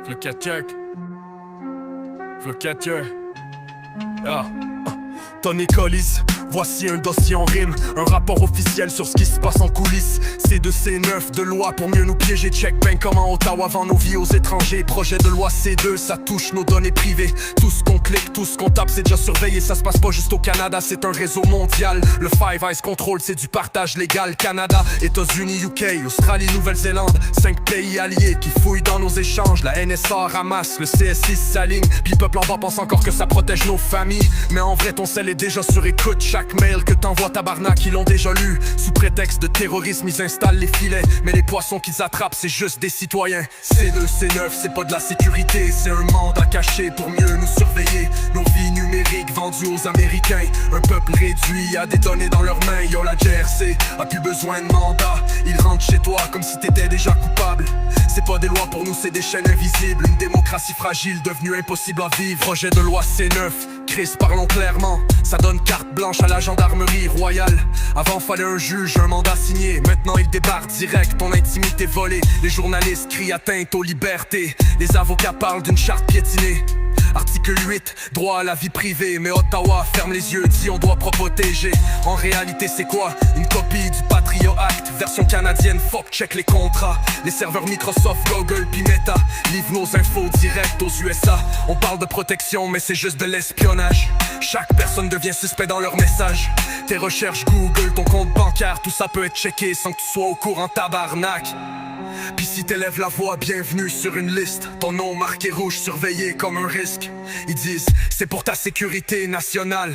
Look at check. Look at you. Ah. Tony Collins, voici un dossier en rime, un rapport officiel sur ce qui se passe en coulisses. C2C9 de loi pour mieux nous piéger. Check ben comment Ottawa vend nos vies aux étrangers. Projet de loi C2, ça touche nos données privées. Tout ce qu'on clique, tout ce qu'on tape, c'est déjà surveillé. Ça se passe pas juste au Canada, c'est un réseau mondial. Le Five Eyes Control, c'est du partage légal. Canada, États-Unis, UK, Australie, Nouvelle-Zélande, 5 pays alliés qui fouillent dans nos échanges. La NSA ramasse, le CSI s'aligne. Puis le peuple en bas pense encore que ça protège nos familles. Mais en vrai, ton sel est déjà sur écoute. Chaque mail que t'envoies, tabarnak, ils l'ont déjà lu. Sous prétexte de terrorisme, ils installent les filets. Mais les poissons qu'ils attrapent, c'est juste des citoyens. C2, C9, c'est pas de la sécurité, c'est un mandat caché pour mieux nous surveiller. Nos vies numériques vendues aux Américains. Un peuple réduit à des données dans leurs mains. Yo, la GRC a plus besoin de mandat. Ils rentrent chez toi comme si t'étais déjà coupable. C'est pas des lois pour nous, c'est des chaînes invisibles. Une démocratie fragile devenue impossible à vivre. Projet de loi C9, Chris, parlons clairement. Ça donne carte blanche à la gendarmerie royale. Avant fallait un juge, un mandat signé. Maintenant il débarque direct, ton intimité volée. Les journalistes crient atteinte aux libertés. Les avocats parlent d'une charte piétinée. Article 8, droit à la vie privée. Mais Ottawa ferme les yeux, dit on doit protéger. En réalité c'est quoi? Une copie du Patriot Act. Version canadienne, fuck, check les contrats. Les serveurs Microsoft, Google, puis Meta livrent nos infos direct aux USA. On parle de protection mais c'est juste de l'espionnage. Chaque personne devient suspect dans leur message. Tes recherches Google, ton compte bancaire, tout ça peut être checké sans que tu sois au courant, tabarnak. Pis si t'élèves la voix, bienvenue sur une liste. Ton nom marqué rouge, surveillé comme un risque. Ils disent, c'est pour ta sécurité nationale.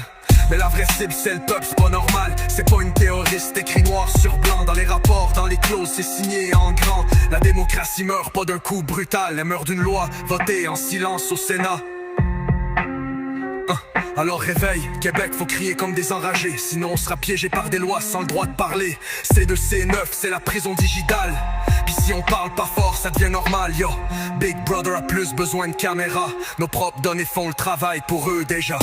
Mais la vraie cible c'est le peuple, c'est pas normal. C'est pas une terroriste, écrit noir sur blanc. Dans les rapports, dans les clauses, c'est signé en grand. La démocratie meurt pas d'un coup brutal. Elle meurt d'une loi votée en silence au Sénat. Alors réveille, Québec, faut crier comme des enragés. Sinon on sera piégé par des lois sans le droit de parler. C2C9, c'est la prison digitale. Pis si on parle pas fort, ça devient normal, yo. Big Brother a plus besoin de caméras. Nos propres données font le travail pour eux déjà.